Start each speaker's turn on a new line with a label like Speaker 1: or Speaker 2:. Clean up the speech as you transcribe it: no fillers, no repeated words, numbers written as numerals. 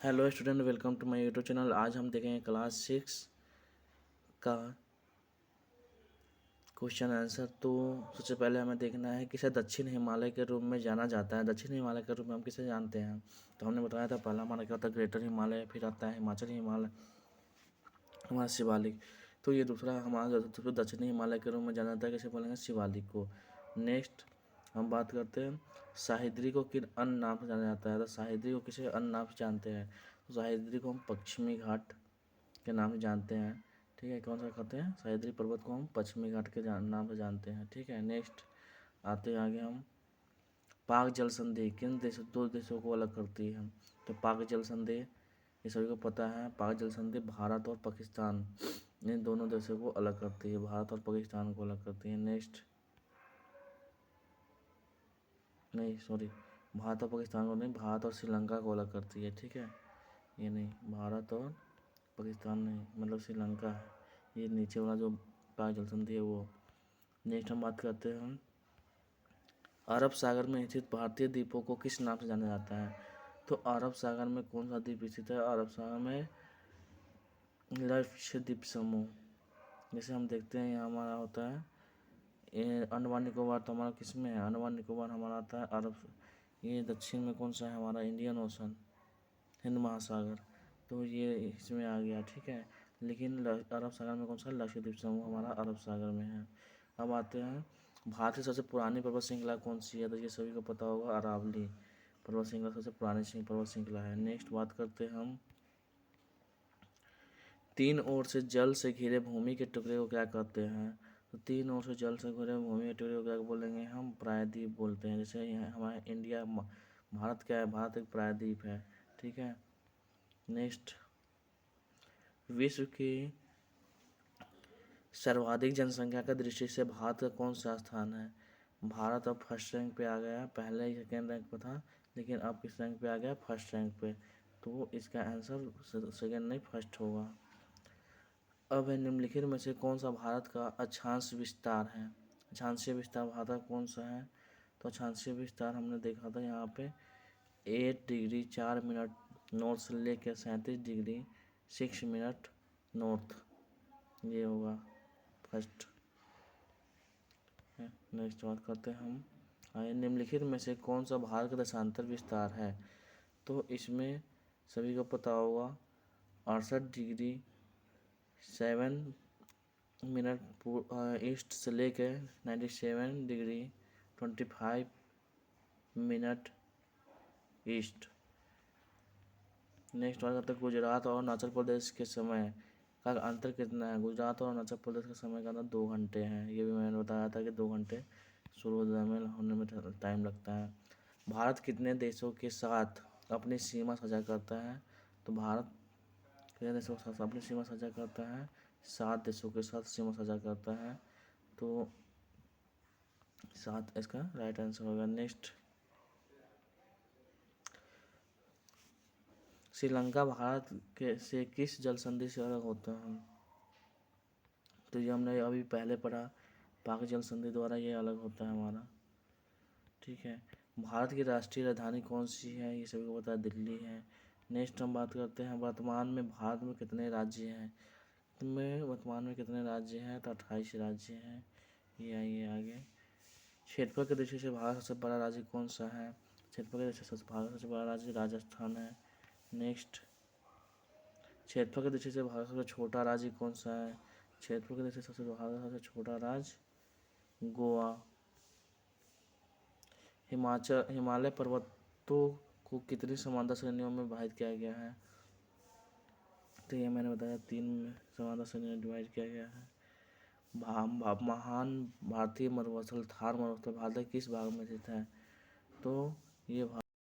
Speaker 1: Hello student, welcome to my YouTube channel. आज हम देखेंगे क्लास 6 का क्वेश्चन आंसर। तो सबसे पहले हमें देखना है किसे दक्षिण हिमालय के रूप में जाना जाता है। दक्षिण हिमालय के रूप में हम किसे जानते हैं? तो हमने बताया था पहला हमारा क्या होता है, ग्रेटर हिमालय, फिर आता है हिमाचल हिमालय, हमारा शिवालिक। तो ये दूसरा हमारा दक्षिणी हिमालय के रूप में जाना जाता है, किसे बोलेंगे? शिवालिक को। नेक्स्ट हम बात करते हैं सह्याद्री को किन अन्य नाम से जाना जाता है। तो सह्याद्री को किसे अन्य नाम से जानते हैं? तो सह्याद्री को हम पश्चिमी घाट के नाम से जानते हैं। ठीक है, कौन सा कहते हैं? सह्याद्री पर्वत को हम पश्चिमी घाट के नाम से जानते हैं। ठीक है, नेक्स्ट आते हैं आगे हम पाक जल संधि किन देशों, दो देशों को अलग करती है। तो पाक जल संधि ये सभी को पता है। पाक जल संधि भारत और पाकिस्तान इन दोनों देशों को अलग करती है, भारत और पाकिस्तान को अलग करती है। नेक्स्ट नहीं सॉरी, भारत और पाकिस्तान को नहीं, भारत और श्रीलंका को अलग करती है। ठीक है, ये नहीं, भारत और पाकिस्तान नहीं, मतलब श्रीलंका है ये नीचे वाला जो पाक जल संधि है वो। नेक्स्ट हम बात करते हैं अरब सागर में स्थित भारतीय द्वीपों को किस नाम से जाना जाता है। तो अरब सागर में कौन सा द्वीप स्थित है? अरब सागर में लक्षद्वीप समूह। जैसे हम देखते हैं यहाँ हमारा होता है ये अंडमान निकोबार। तो हमारा किस में है? अंडमान निकोबार हमारा आता है अरब। ये दक्षिण में कौन सा है हमारा? इंडियन ओशन, हिंद महासागर। तो ये इसमें आ गया। ठीक है, लेकिन अरब सागर में कौन सा? लक्षद्वीप समूह हमारा अरब सागर में है। अब आते हैं भारत की सबसे पुरानी पर्वत श्रृंखला कौन सी है? तो ये सभी को पता होगा, अरावली पर्वत श्रृंखला सबसे पुरानी पर्वत श्रृंखला है। नेक्स्ट बात करते हैं हम तीन ओर से जल से घिरे भूमि के टुकड़े को क्या कहते हैं? तो तीन ओर से जल से घिरे भूमि के टुकड़े को क्या बोलेंगे? हम प्रायद्वीप बोलते हैं। जैसे यहाँ हमारा इंडिया भारत क्या है? भारत एक प्रायद्वीप है। ठीक है, नेक्स्ट विश्व की सर्वाधिक जनसंख्या की दृष्टि से भारत का कौन सा स्थान है? भारत अब फर्स्ट रैंक पे आ गया, पहले सेकेंड रैंक पे था, लेकिन अब किस रैंक पे आ गया? फर्स्ट रैंक पे। तो इसका आंसर सेकेंड नहीं फर्स्ट होगा। अब निम्नलिखित में से कौन सा भारत का अक्षांश विस्तार है? अक्षांशीय विस्तार भारत का कौन सा है? तो अक्षांशीय विस्तार हमने देखा था यहाँ पे 8 डिग्री 4 मिनट नॉर्थ से लेकर 37 डिग्री 6 मिनट नॉर्थ, ये होगा फर्स्ट। नेक्स्ट बात करते हैं हम निम्नलिखित में से कौन सा भारत का देशांतर विस्तार है? तो इसमें सभी को पता होगा 68 डिग्री 7 मिनट ईस्ट से लेके 97 डिग्री 25 मिनट ईस्ट। नेक्स्ट बात करते हैं गुजरात और अरुणाचल प्रदेश के समय का अंतर कितना है? गुजरात और अरुणाचल प्रदेश के समय का अंतर 2 घंटे हैं। ये भी मैंने बताया था कि 2 घंटे सूर्योदय में होने में टाइम लगता है। भारत कितने देशों के साथ अपनी सीमा साझा करता है? तो भारत कितने देशों के साथ अपनी सीमा साझा करता है? 7 देशों के साथ सीमा साझा करता है। तो 7 इसका राइट आंसर होगा। नेक्स्ट श्रीलंका भारत के से किस जल संधि से अलग होता है? तो ये हमने अभी पहले पढ़ा, पाक जल संधि द्वारा ये अलग होता है हमारा। ठीक है, भारत की राष्ट्रीय राजधानी कौन सी है? ये सभी को पता है, दिल्ली है। नेक्स्ट हम बात करते हैं वर्तमान में भारत में कितने राज्य हैं। वर्तमान में कितने राज्य हैं? तो 28 राज्य हैं। ये आइए आगे क्षेत्रफल की दृष्टि से भारत सबसे बड़ा राज्य कौन सा है? क्षेत्रफल की दृष्टि से भारत सबसे बड़ा राज्य राजस्थान है। नेक्स्ट क्षेत्रफल की दृष्टि से भारत सबसे छोटा राज्य कौन सा है? क्षेत्रफल की दृष्टि से भारत सबसे छोटा राज्य गोवा। हिमालय पर्वतों को कितनी समांतर श्रेणियों में विभाजित किया गया है? तो ये मैंने बताया 3 समांतर श्रेणियों में डिवाइड किया गया है। महान भारतीय मरुस्थल थार मरुस्थल भारत के किस भाग में स्थित है? तो ये